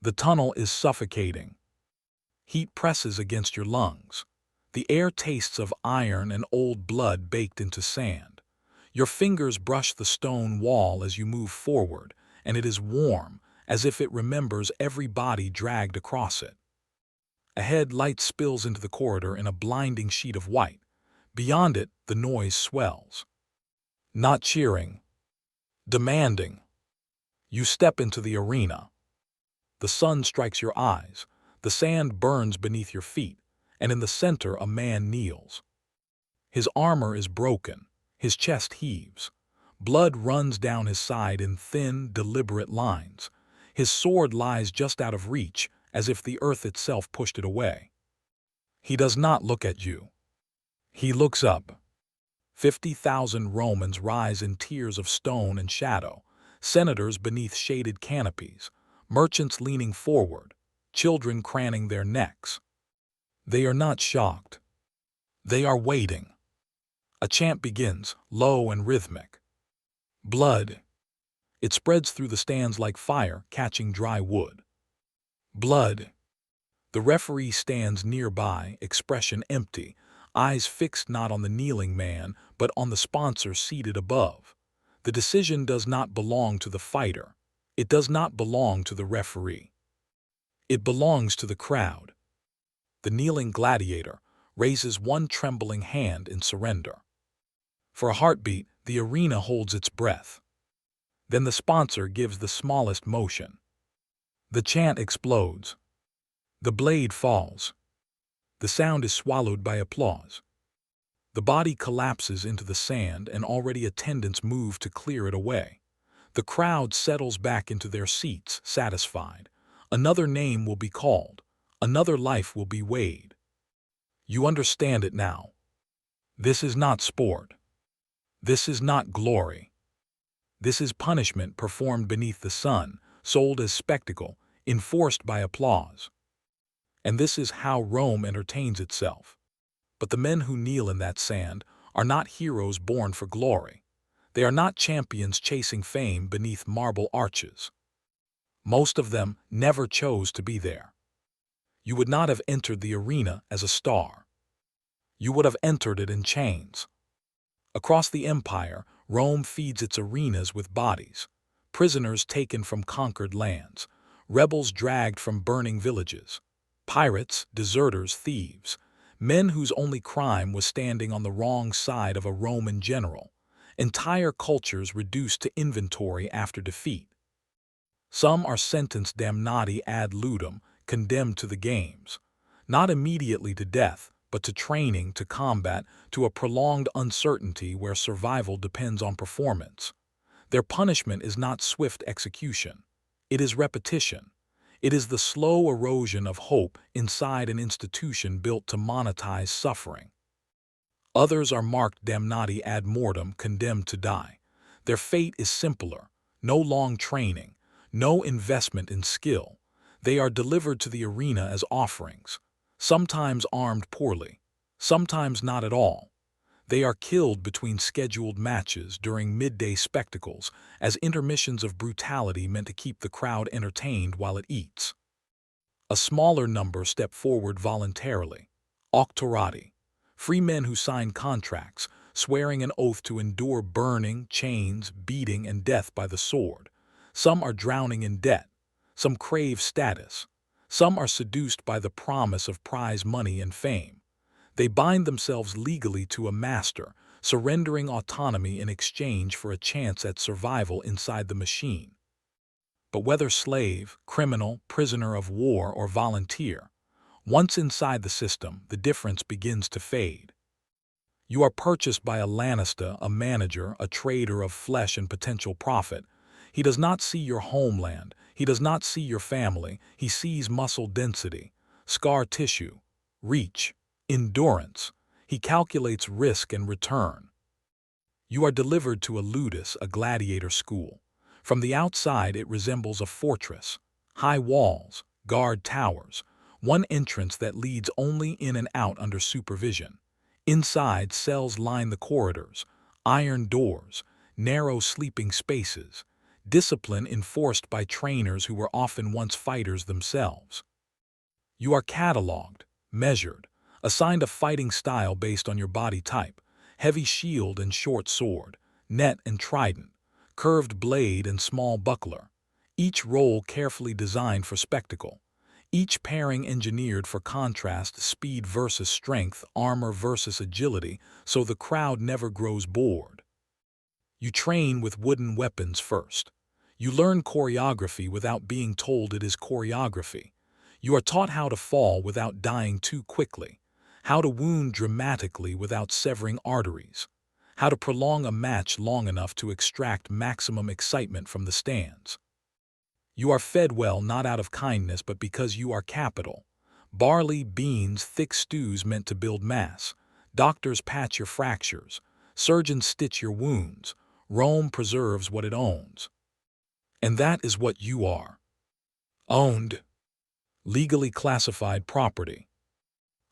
The tunnel is suffocating. Heat presses against your lungs. The air tastes of iron and old blood baked into sand. Your fingers brush the stone wall as you move forward, and it is warm, as if it remembers every body dragged across it. Ahead, light spills into the corridor in a blinding sheet of white. Beyond it, the noise swells. Not cheering. Demanding. You step into the arena. The sun strikes your eyes. The sand burns beneath your feet, and in the center a man kneels. His armor is broken. His chest heaves. Blood runs down his side in thin, deliberate lines. His sword lies just out of reach, as if the earth itself pushed it away. He does not look at you. He looks up. 50,000 Romans rise in tiers of stone and shadow, senators beneath shaded canopies, merchants leaning forward, children craning their necks. They are not shocked. They are waiting. A chant begins, low and rhythmic. Blood. It spreads through the stands like fire catching dry wood. Blood. The referee stands nearby, expression empty, eyes fixed not on the kneeling man, but on the sponsor seated above. The decision does not belong to the fighter. It does not belong to the referee. It belongs to the crowd. The kneeling gladiator raises one trembling hand in surrender. For a heartbeat, the arena holds its breath. Then the sponsor gives the smallest motion. The chant explodes. The blade falls. The sound is swallowed by applause. The body collapses into the sand, and already attendants move to clear it away. The crowd settles back into their seats, satisfied. Another name will be called. Another life will be weighed. You understand it now. This is not sport. This is not glory. This is punishment performed beneath the sun, sold as spectacle, enforced by applause. And this is how Rome entertains itself. But the men who kneel in that sand are not heroes born for glory. They are not champions chasing fame beneath marble arches. Most of them never chose to be there. You would not have entered the arena as a star. You would have entered it in chains. Across the empire, Rome feeds its arenas with bodies, prisoners taken from conquered lands, rebels dragged from burning villages, pirates, deserters, thieves, men whose only crime was standing on the wrong side of a Roman general, entire cultures reduced to inventory after defeat. Some are sentenced damnati ad ludum, condemned to the games, not immediately to death, but to training, to combat, to a prolonged uncertainty where survival depends on performance. Their punishment is not swift execution. It is repetition. It is the slow erosion of hope inside an institution built to monetize suffering. Others are marked damnati ad mortem, condemned to die. Their fate is simpler. No long training, no investment in skill. They are delivered to the arena as offerings, sometimes armed poorly, sometimes not at all. They are killed between scheduled matches during midday spectacles as intermissions of brutality meant to keep the crowd entertained while it eats. A smaller number step forward voluntarily, auctorati, free men who sign contracts, swearing an oath to endure burning, chains, beating, and death by the sword. Some are drowning in debt. Some crave status. Some are seduced by the promise of prize money and fame. They bind themselves legally to a master, surrendering autonomy in exchange for a chance at survival inside the machine. But whether slave, criminal, prisoner of war, or volunteer, once inside the system, the difference begins to fade. You are purchased by a Lanista, a manager, a trader of flesh and potential profit. He does not see your homeland. He does not see your family. He sees muscle density, scar tissue, reach, endurance. He calculates risk and return. You are delivered to a ludus, a gladiator school. From the outside, it resembles a fortress. High walls, guard towers, one entrance that leads only in and out under supervision. Inside, cells line the corridors, iron doors, narrow sleeping spaces, discipline enforced by trainers who were often once fighters themselves. You are cataloged, measured, assigned a fighting style based on your body type: heavy shield and short sword, net and trident, curved blade and small buckler, each role carefully designed for spectacle, each pairing engineered for contrast: speed versus strength, armor versus agility, so the crowd never grows bored. You train with wooden weapons first. You learn choreography without being told it is choreography. You are taught how to fall without dying too quickly, how to wound dramatically without severing arteries, how to prolong a match long enough to extract maximum excitement from the stands. You are fed well not out of kindness but because you are capital. Barley, beans, thick stews meant to build mass. Doctors patch your fractures. Surgeons stitch your wounds. Rome preserves what it owns. And that is what you are. Owned. Legally classified property.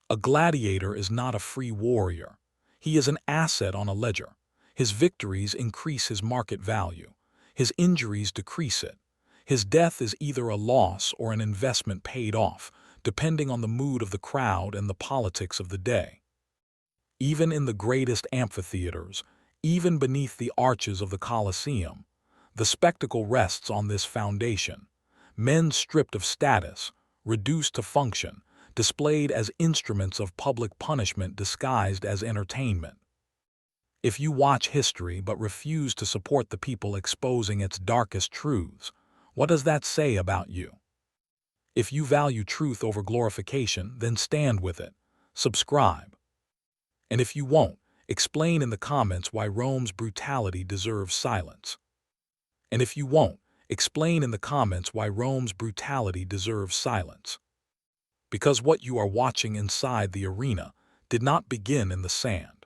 A gladiator is not a free warrior. He is an asset on a ledger. His victories increase his market value. His injuries decrease it. His death is either a loss or an investment paid off, depending on the mood of the crowd and the politics of the day. Even in the greatest amphitheaters, even beneath the arches of the Colosseum, the spectacle rests on this foundation: men stripped of status, reduced to function, displayed as instruments of public punishment disguised as entertainment. If you watch history but refuse to support the people exposing its darkest truths, what does that say about you? If you value truth over glorification, then stand with it. Subscribe. And if you won't, explain in the comments why Rome's brutality deserves silence. And if you won't, explain in the comments why Rome's brutality deserves silence. Because what you are watching inside the arena did not begin in the sand.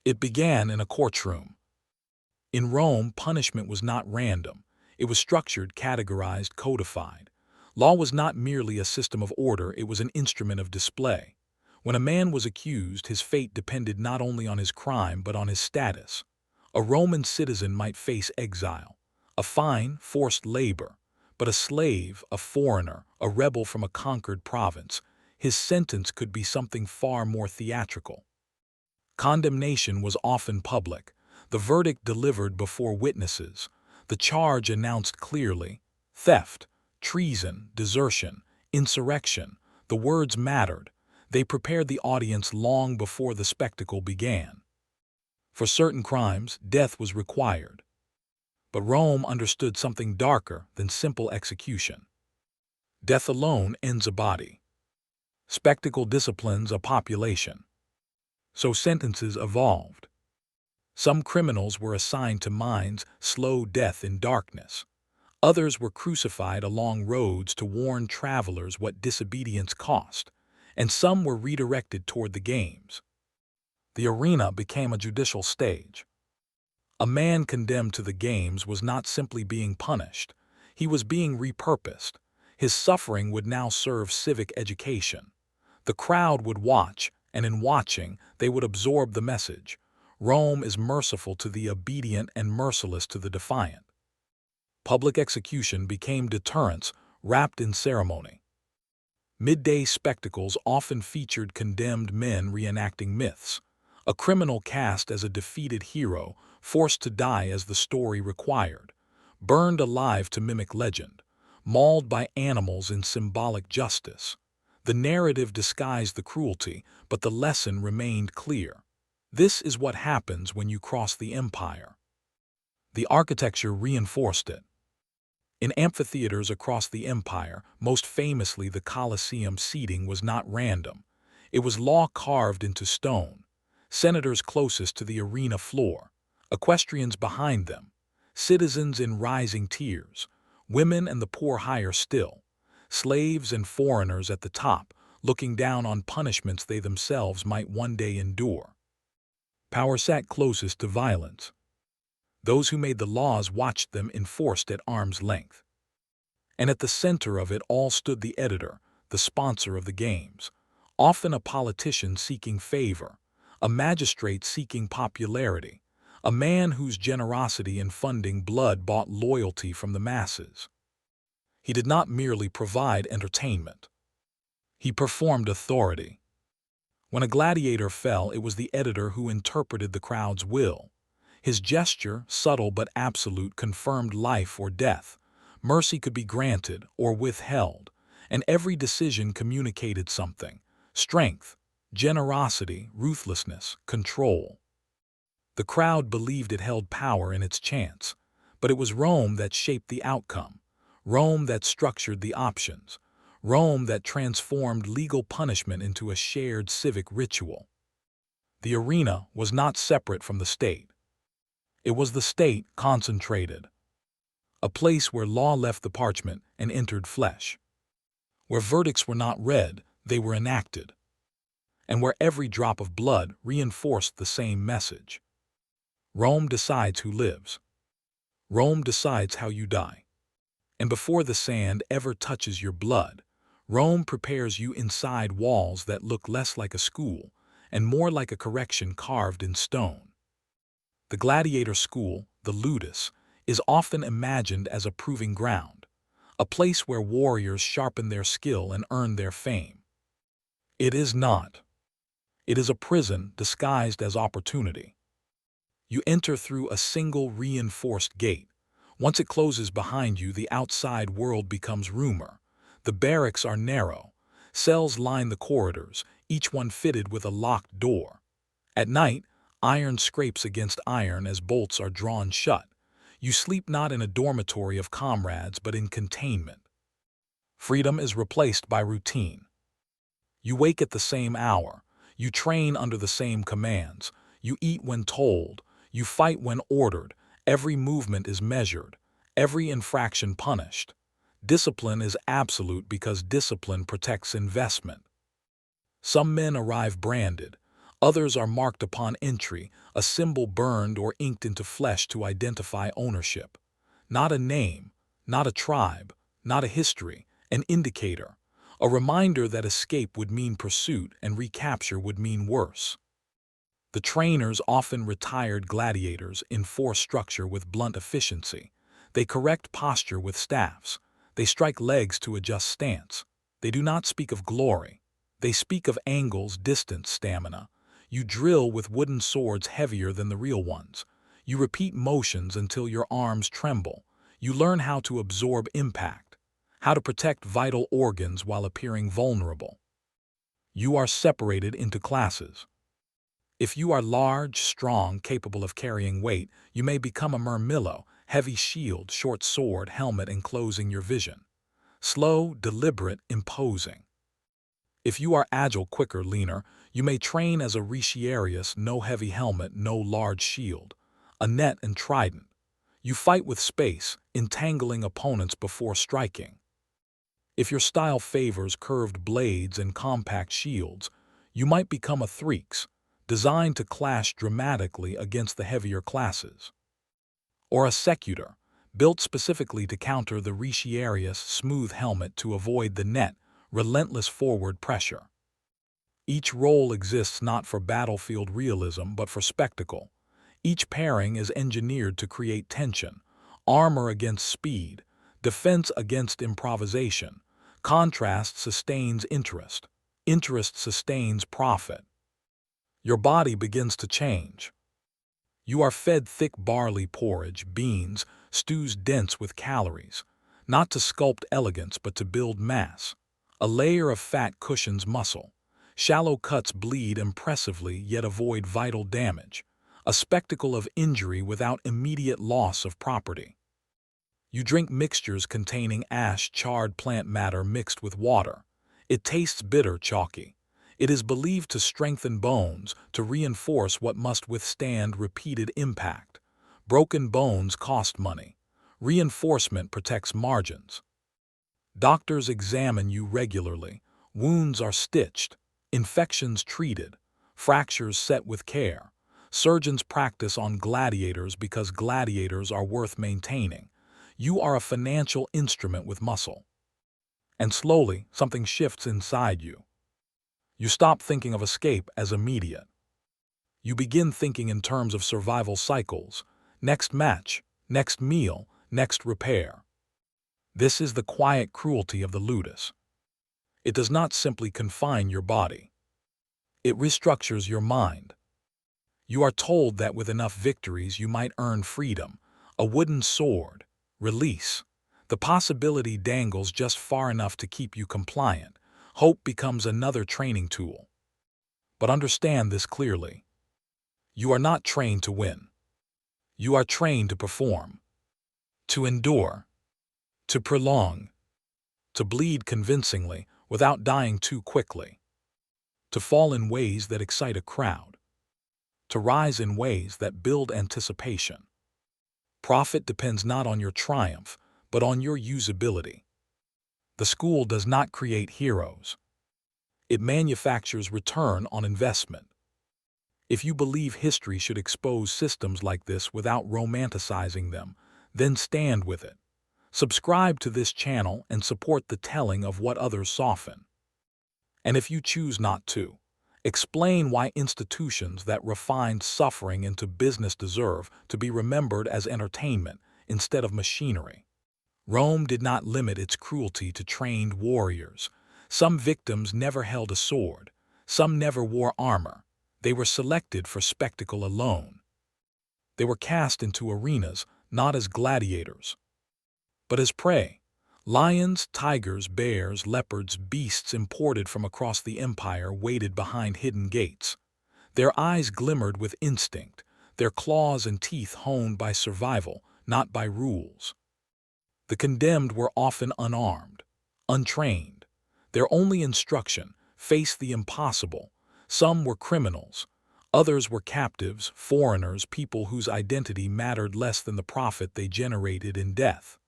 It began in a courtroom. In Rome, punishment was not random. It was structured, categorized, codified. Law was not merely a system of order, it was an instrument of display. When a man was accused, his fate depended not only on his crime but on his status. A Roman citizen might face exile, a fine, forced labor, but a slave, a foreigner, a rebel from a conquered province, his sentence could be something far more theatrical. Condemnation was often public, the verdict delivered before witnesses, the charge announced clearly: theft, treason, desertion, insurrection. The words mattered. They prepared the audience long before the spectacle began. For certain crimes, death was required. But Rome understood something darker than simple execution. Death alone ends a body. Spectacle disciplines a population. So sentences evolved. Some criminals were assigned to mines, slow death in darkness. Others were crucified along roads to warn travelers what disobedience cost, and some were redirected toward the games. The arena became a judicial stage. A man condemned to the games was not simply being punished, he was being repurposed. His suffering would now serve civic education. The crowd would watch, and in watching, they would absorb the message: Rome is merciful to the obedient and merciless to the defiant. Public execution became deterrence wrapped in ceremony. Midday spectacles often featured condemned men reenacting myths. A criminal cast as a defeated hero, forced to die as the story required, burned alive to mimic legend, mauled by animals in symbolic justice. The narrative disguised the cruelty, but the lesson remained clear. This is what happens when you cross the empire. The architecture reinforced it. In amphitheaters across the empire, most famously the Colosseum, seating was not random. It was law carved into stone. Senators closest to the arena floor, equestrians behind them, citizens in rising tiers, women and the poor higher still, slaves and foreigners at the top, looking down on punishments they themselves might one day endure. Power sat closest to violence. Those who made the laws watched them enforced at arm's length. And at the center of it all stood the editor, the sponsor of the games, often a politician seeking favor, a magistrate seeking popularity, a man whose generosity in funding blood bought loyalty from the masses. He did not merely provide entertainment. He performed authority. When a gladiator fell, it was the editor who interpreted the crowd's will. His gesture, subtle but absolute, confirmed life or death. Mercy could be granted or withheld, and every decision communicated something: strength, generosity, ruthlessness, control. The crowd believed it held power in its chance, but it was Rome that shaped the outcome, Rome that structured the options, Rome that transformed legal punishment into a shared civic ritual. The arena was not separate from the state. It was the state concentrated, a place where law left the parchment and entered flesh, where verdicts were not read, they were enacted, and where every drop of blood reinforced the same message. Rome decides who lives. Rome decides how you die. And before the sand ever touches your blood, Rome prepares you inside walls that look less like a school and more like a correction carved in stone. The gladiator school, the ludus, is often imagined as a proving ground, a place where warriors sharpen their skill and earn their fame. It is not. It is a prison disguised as opportunity. You enter through a single reinforced gate. Once it closes behind you, the outside world becomes rumor. The barracks are narrow. Cells line the corridors, each one fitted with a locked door. At night, iron scrapes against iron as bolts are drawn shut. You sleep not in a dormitory of comrades, but in containment. Freedom is replaced by routine. You wake at the same hour. You train under the same commands. You eat when told. You fight when ordered. Every movement is measured. Every infraction punished. Discipline is absolute because discipline protects investment. Some men arrive branded. Others are marked upon entry, a symbol burned or inked into flesh to identify ownership. Not a name, not a tribe, not a history, an indicator, a reminder that escape would mean pursuit and recapture would mean worse. The trainers, often retired gladiators, enforce structure with blunt efficiency. They correct posture with staffs. They strike legs to adjust stance. They do not speak of glory. They speak of angles, distance, stamina. You drill with wooden swords heavier than the real ones. You repeat motions until your arms tremble. You learn how to absorb impact, how to protect vital organs while appearing vulnerable. You are separated into classes. If you are large, strong, capable of carrying weight, you may become a murmillo, heavy shield, short sword, helmet enclosing your vision. Slow, deliberate, imposing. If you are agile, quicker, leaner, you may train as a retiarius, no heavy helmet, no large shield, a net and trident. You fight with space, entangling opponents before striking. If your style favors curved blades and compact shields, you might become a threeks, designed to clash dramatically against the heavier classes. Or a secutor, built specifically to counter the retiarius smooth helmet to avoid the net, relentless forward pressure. Each role exists not for battlefield realism but for spectacle. Each pairing is engineered to create tension, armor against speed, defense against improvisation. Contrast sustains interest. Interest sustains profit. Your body begins to change. You are fed thick barley porridge, beans, stews dense with calories, not to sculpt elegance but to build mass. A layer of fat cushions muscle. Shallow cuts bleed impressively yet avoid vital damage. A spectacle of injury without immediate loss of property. You drink mixtures containing ash, charred plant matter mixed with water. It tastes bitter, chalky. It is believed to strengthen bones, to reinforce what must withstand repeated impact. Broken bones cost money. Reinforcement protects margins. Doctors examine you regularly. Wounds are stitched, infections treated, fractures set with care. Surgeons practice on gladiators because gladiators are worth maintaining. You are a financial instrument with muscle. And slowly, something shifts inside you. You stop thinking of escape as immediate. You begin thinking in terms of survival cycles: next match, next meal, next repair. This is the quiet cruelty of the ludus. It does not simply confine your body. It restructures your mind. You are told that with enough victories you might earn freedom, a wooden sword, release. The possibility dangles just far enough to keep you compliant. Hope becomes another training tool. But understand this clearly. You are not trained to win. You are trained to perform, to endure, to prolong, to bleed convincingly without dying too quickly, to fall in ways that excite a crowd, to rise in ways that build anticipation. Profit depends not on your triumph, but on your usability. The school does not create heroes. It manufactures return on investment. If you believe history should expose systems like this without romanticizing them, then stand with it. Subscribe to this channel and support the telling of what others soften. And if you choose not to, explain why institutions that refined suffering into business deserve to be remembered as entertainment instead of machinery. Rome did not limit its cruelty to trained warriors. Some victims never held a sword. Some never wore armor. They were selected for spectacle alone. They were cast into arenas not as gladiators, but as prey. Lions, tigers, bears, leopards, beasts imported from across the empire waited behind hidden gates. Their eyes glimmered with instinct, their claws and teeth honed by survival, not by rules. The condemned were often unarmed, untrained. Their only instruction: face the impossible. Some were criminals. Others were captives, foreigners, people whose identity mattered less than the profit they generated in death.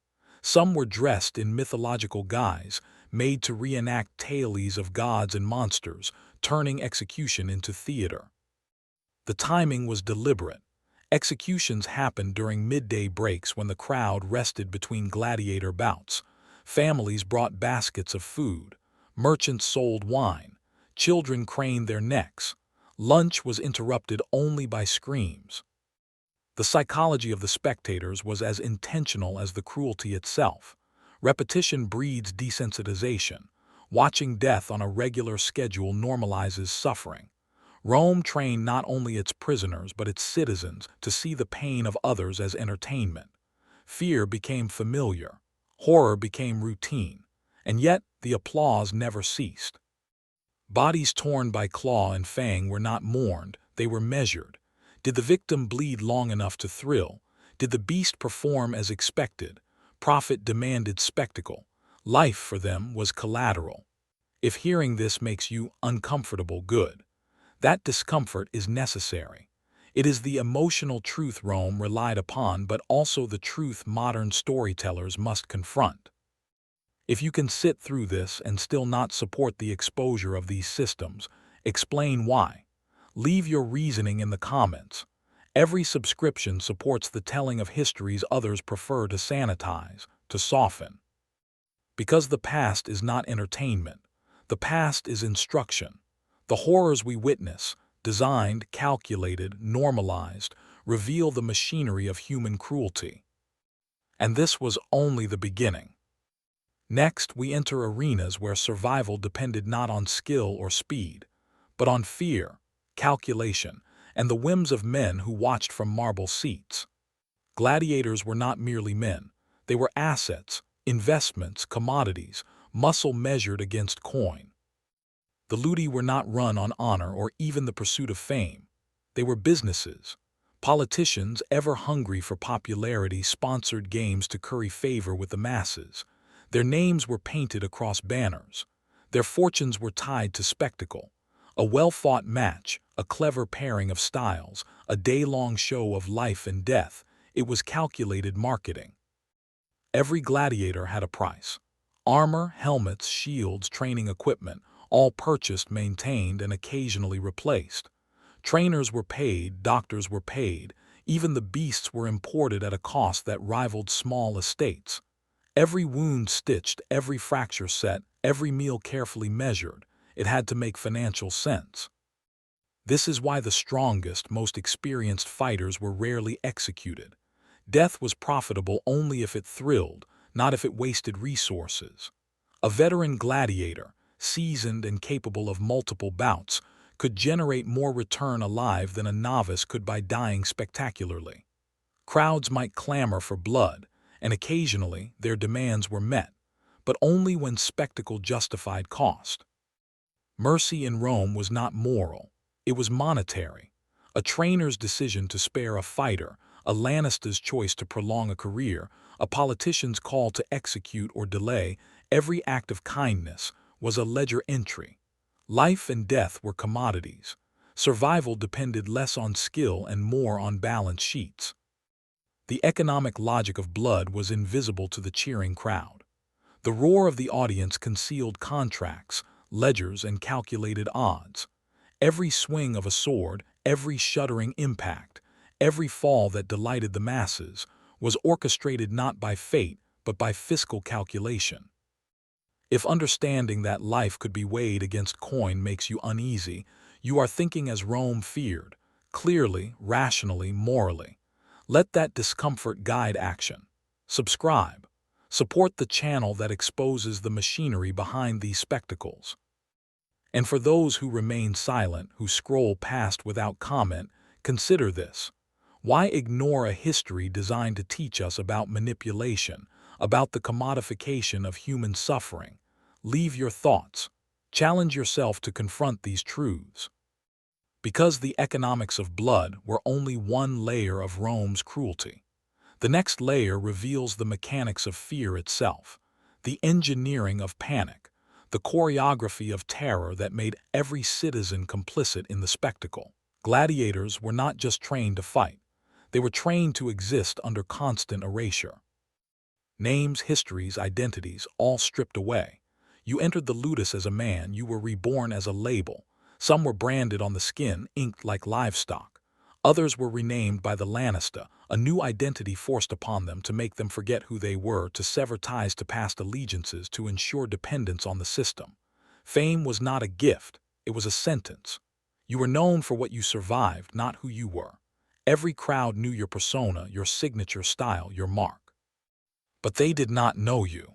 Some were dressed in mythological guise, made to reenact tales of gods and monsters, turning execution into theater. The timing was deliberate. Executions happened during midday breaks when the crowd rested between gladiator bouts. Families brought baskets of food. Merchants sold wine. Children craned their necks. Lunch was interrupted only by screams. The psychology of the spectators was as intentional as the cruelty itself. Repetition breeds desensitization. Watching death on a regular schedule normalizes suffering. Rome trained not only its prisoners but its citizens to see the pain of others as entertainment. Fear became familiar. Horror became routine. And yet the applause never ceased. Bodies torn by claw and fang were not mourned, they were measured. Did the victim bleed long enough to thrill? Did the beast perform as expected? Profit demanded spectacle. Life for them was collateral. If hearing this makes you uncomfortable, good. That discomfort is necessary. It is the emotional truth Rome relied upon, but also the truth modern storytellers must confront. If you can sit through this and still not support the exposure of these systems, explain why. Leave your reasoning in the comments. Every subscription supports the telling of histories others prefer to sanitize, to soften. Because the past is not entertainment. The past is instruction. The horrors we witness, designed, calculated, normalized, reveal the machinery of human cruelty. And this was only the beginning. Next, we enter arenas where survival depended not on skill or speed, but on fear, calculation, and the whims of men who watched from marble seats. Gladiators were not merely men. They were assets, investments, commodities, muscle measured against coin. The ludi were not run on honor or even the pursuit of fame. They were businesses. Politicians, ever hungry for popularity, sponsored games to curry favor with the masses. Their names were painted across banners. Their fortunes were tied to spectacle. A well-fought match, a clever pairing of styles, a day-long show of life and death. It was calculated marketing. Every gladiator had a price. Armor, helmets, shields, training equipment, all purchased, maintained, and occasionally replaced. Trainers were paid, doctors were paid, even the beasts were imported at a cost that rivaled small estates. Every wound stitched, every fracture set, every meal carefully measured. It had to make financial sense. This is why the strongest, most experienced fighters were rarely executed. Death was profitable only if it thrilled, not if it wasted resources. A veteran gladiator, seasoned and capable of multiple bouts, could generate more return alive than a novice could by dying spectacularly. Crowds might clamor for blood, and occasionally their demands were met, but only when spectacle justified cost. Mercy in Rome was not moral, it was monetary. A trainer's decision to spare a fighter, a Lannister's choice to prolong a career, a politician's call to execute or delay, every act of kindness was a ledger entry. Life and death were commodities. Survival depended less on skill and more on balance sheets. The economic logic of blood was invisible to the cheering crowd. The roar of the audience concealed contracts, ledgers, and calculated odds. Every swing of a sword, every shuddering impact, every fall that delighted the masses, was orchestrated not by fate, but by fiscal calculation. If understanding that life could be weighed against coin makes you uneasy, you are thinking as Rome feared, clearly, rationally, morally. Let that discomfort guide action. Subscribe. Support the channel that exposes the machinery behind these spectacles. And for those who remain silent, who scroll past without comment, consider this. Why ignore a history designed to teach us about manipulation, about the commodification of human suffering? Leave your thoughts. Challenge yourself to confront these truths. Because the economics of blood were only one layer of Rome's cruelty. The next layer reveals the mechanics of fear itself, the engineering of panic, the choreography of terror that made every citizen complicit in the spectacle. Gladiators were not just trained to fight. They were trained to exist under constant erasure. Names, histories, identities, all stripped away. You entered the ludus as a man, you were reborn as a label. Some were branded on the skin, inked like livestock. Others were renamed by the Lannister, a new identity forced upon them to make them forget who they were, to sever ties to past allegiances, to ensure dependence on the system. Fame was not a gift, it was a sentence. You were known for what you survived, not who you were. Every crowd knew your persona, your signature style, your mark. But they did not know you.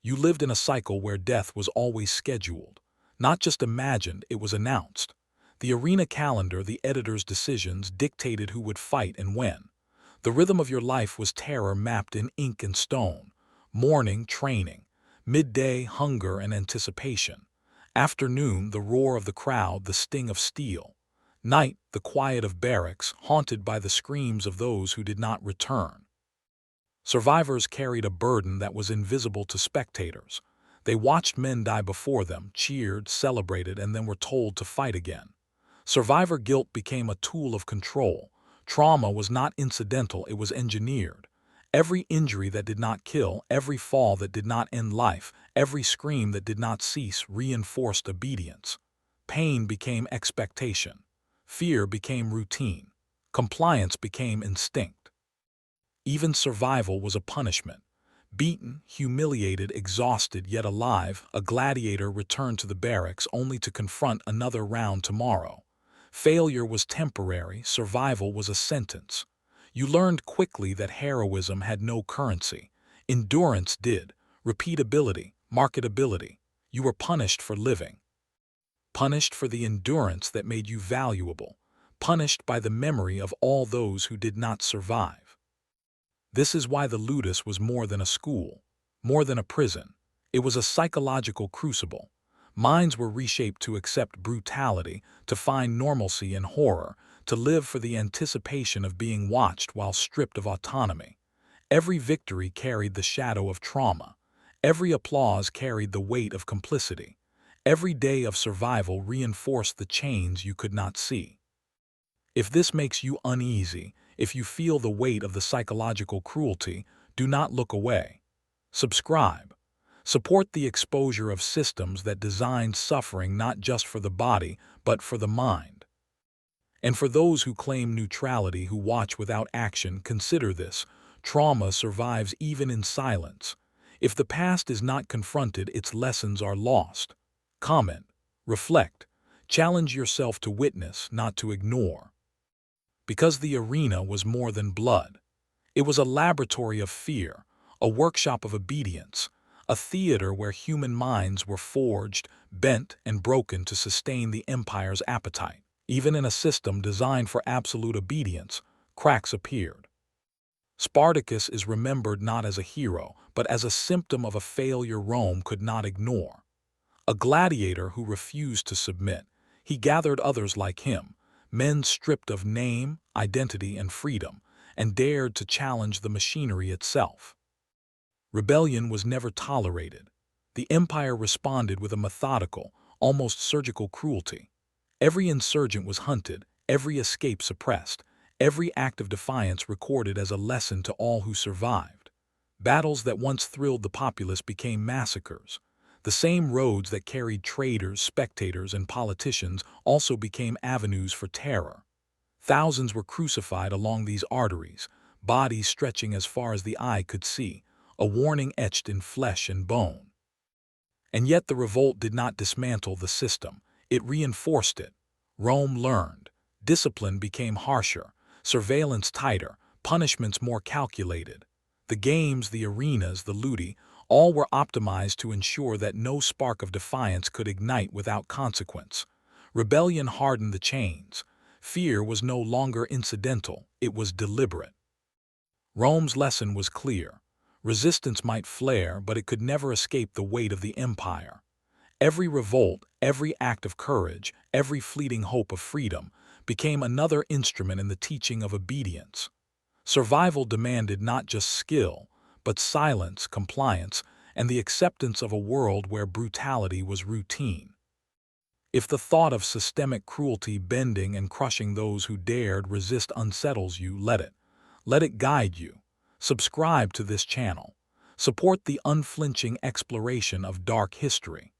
You lived in a cycle where death was always scheduled. Not just imagined, it was announced. The arena calendar, the editor's decisions, dictated who would fight and when. The rhythm of your life was terror mapped in ink and stone. Morning, training. Midday, hunger and anticipation. Afternoon, the roar of the crowd, the sting of steel. Night, the quiet of barracks, haunted by the screams of those who did not return. Survivors carried a burden that was invisible to spectators. They watched men die before them, cheered, celebrated, and then were told to fight again. Survivor guilt became a tool of control. Trauma was not incidental, it was engineered. Every injury that did not kill, every fall that did not end life, every scream that did not cease reinforced obedience. Pain became expectation. Fear became routine. Compliance became instinct. Even survival was a punishment. Beaten, humiliated, exhausted, yet alive, a gladiator returned to the barracks only to confront another round tomorrow. Failure was temporary, survival was a sentence. You learned quickly that heroism had no currency. Endurance did. Repeatability, marketability. You were punished for living. Punished for the endurance that made you valuable. Punished by the memory of all those who did not survive. This is why the ludus was more than a school, more than a prison. It was a psychological crucible. Minds were reshaped to accept brutality, to find normalcy in horror, to live for the anticipation of being watched while stripped of autonomy. Every victory carried the shadow of trauma. Every applause carried the weight of complicity. Every day of survival reinforced the chains you could not see. If this makes you uneasy, if you feel the weight of the psychological cruelty, do not look away. Subscribe. Support the exposure of systems that design suffering not just for the body, but for the mind. And for those who claim neutrality, who watch without action, consider this. Trauma survives even in silence. If the past is not confronted, its lessons are lost. Comment. Reflect. Challenge yourself to witness, not to ignore. Because the arena was more than blood. It was a laboratory of fear, a workshop of obedience, a theater where human minds were forged, bent, and broken to sustain the empire's appetite. Even in a system designed for absolute obedience, cracks appeared. Spartacus is remembered not as a hero, but as a symptom of a failure Rome could not ignore. A gladiator who refused to submit, he gathered others like him, men stripped of name, identity, and freedom, and dared to challenge the machinery itself. Rebellion was never tolerated. The empire responded with a methodical, almost surgical cruelty. Every insurgent was hunted, every escape suppressed, every act of defiance recorded as a lesson to all who survived. Battles that once thrilled the populace became massacres. The same roads that carried traitors, spectators, and politicians also became avenues for terror. Thousands were crucified along these arteries, bodies stretching as far as the eye could see, a warning etched in flesh and bone. And yet the revolt did not dismantle the system, it reinforced it. Rome learned. Discipline became harsher, surveillance tighter, punishments more calculated. The games, the arenas, the ludi, all were optimized to ensure that no spark of defiance could ignite without consequence. Rebellion hardened the chains. Fear was no longer incidental, it was deliberate. Rome's lesson was clear. Resistance might flare, but it could never escape the weight of the empire. Every revolt, every act of courage, every fleeting hope of freedom became another instrument in the teaching of obedience. Survival demanded not just skill, but silence, compliance, and the acceptance of a world where brutality was routine. If the thought of systemic cruelty bending and crushing those who dared resist unsettles you, let it. Let it guide you. Subscribe to this channel. Support the unflinching exploration of dark history.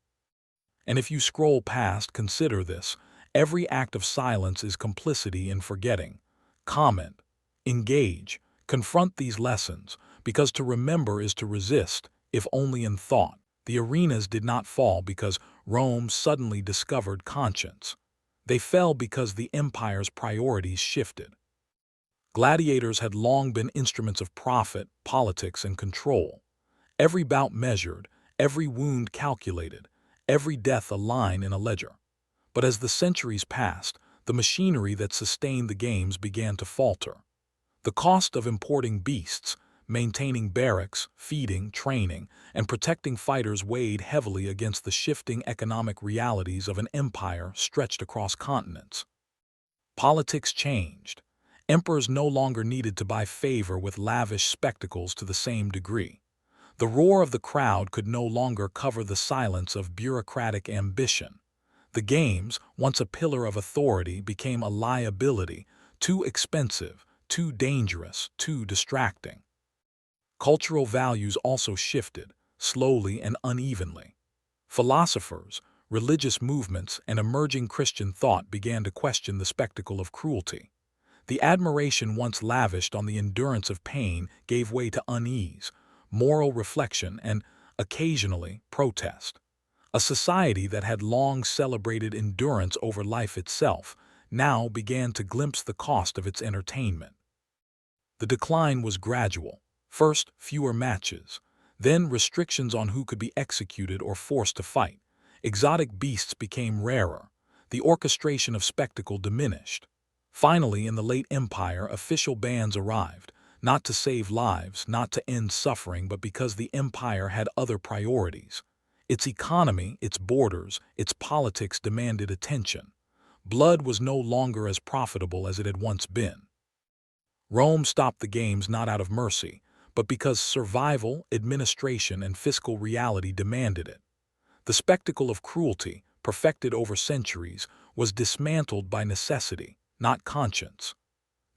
And if you scroll past, consider this. Every act of silence is complicity in forgetting. Comment, engage, confront these lessons, because to remember is to resist, if only in thought. The arenas did not fall because Rome suddenly discovered conscience. They fell because the empire's priorities shifted. Gladiators had long been instruments of profit, politics, and control. Every bout measured, every wound calculated, every death a line in a ledger. But as the centuries passed, the machinery that sustained the games began to falter. The cost of importing beasts, maintaining barracks, feeding, training, and protecting fighters weighed heavily against the shifting economic realities of an empire stretched across continents. Politics changed. Emperors no longer needed to buy favor with lavish spectacles to the same degree. The roar of the crowd could no longer cover the silence of bureaucratic ambition. The games, once a pillar of authority, became a liability, too expensive, too dangerous, too distracting. Cultural values also shifted, slowly and unevenly. Philosophers, religious movements, and emerging Christian thought began to question the spectacle of cruelty. The admiration once lavished on the endurance of pain gave way to unease, moral reflection, and, occasionally, protest. A society that had long celebrated endurance over life itself now began to glimpse the cost of its entertainment. The decline was gradual. First, fewer matches, then restrictions on who could be executed or forced to fight. Exotic beasts became rarer. The orchestration of spectacle diminished. Finally, in the late empire, official bans arrived, not to save lives, not to end suffering, but because the empire had other priorities. Its economy, its borders, its politics demanded attention. Blood was no longer as profitable as it had once been. Rome stopped the games not out of mercy, but because survival, administration, and fiscal reality demanded it. The spectacle of cruelty, perfected over centuries, was dismantled by necessity, not conscience.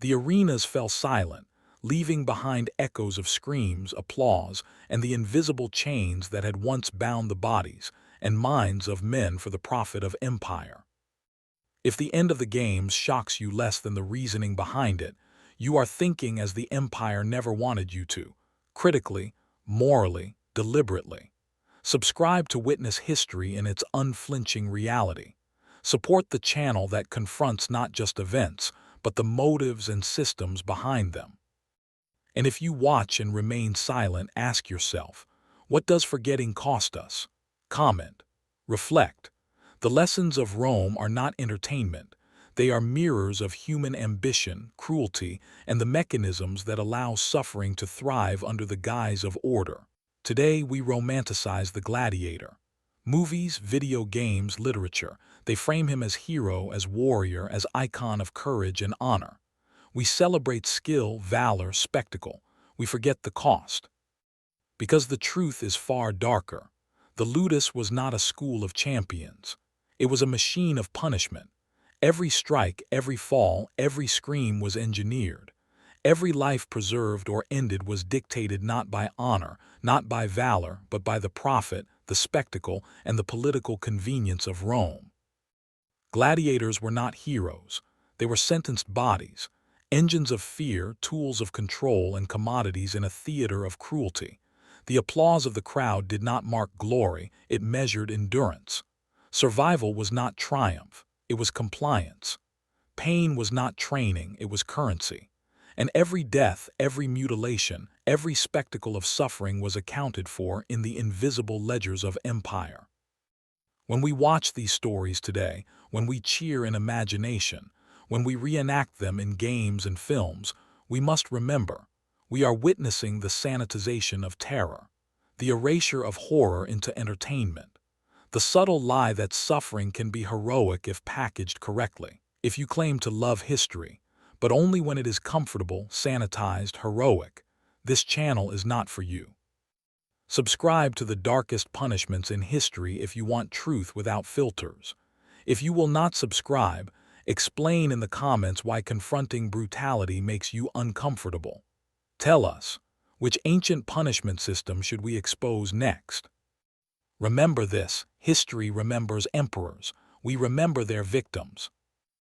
The arenas fell silent, leaving behind echoes of screams, applause, and the invisible chains that had once bound the bodies and minds of men for the profit of empire. If the end of the games shocks you less than the reasoning behind it, you are thinking as the empire never wanted you to, critically, morally, deliberately. Subscribe to witness history in its unflinching reality. Support the channel that confronts not just events, but the motives and systems behind them. And if you watch and remain silent, ask yourself, what does forgetting cost us? Comment. Reflect. The lessons of Rome are not entertainment. They are mirrors of human ambition, cruelty, and the mechanisms that allow suffering to thrive under the guise of order. Today, we romanticize the gladiator. Movies, video games, literature, they frame him as hero, as warrior, as icon of courage and honor. We celebrate skill, valor, spectacle. We forget the cost. Because the truth is far darker. The ludus was not a school of champions. It was a machine of punishment. Every strike, every fall, every scream was engineered. Every life preserved or ended was dictated not by honor, not by valor, but by the profit, the spectacle, and the political convenience of Rome. Gladiators were not heroes. They were sentenced bodies, engines of fear, tools of control, and commodities in a theater of cruelty. The applause of the crowd did not mark glory, it measured endurance. Survival was not triumph, it was compliance. Pain was not training, it was currency. And every death, every mutilation, every spectacle of suffering was accounted for in the invisible ledgers of empire. When we watch these stories today, when we cheer in imagination, when we reenact them in games and films, we must remember, we are witnessing the sanitization of terror, the erasure of horror into entertainment, the subtle lie that suffering can be heroic if packaged correctly. If you claim to love history, but only when it is comfortable, sanitized, heroic, this channel is not for you. Subscribe to the darkest punishments in history if you want truth without filters. If you will not subscribe, explain in the comments why confronting brutality makes you uncomfortable. Tell us, which ancient punishment system should we expose next? Remember this, history remembers emperors. We remember their victims.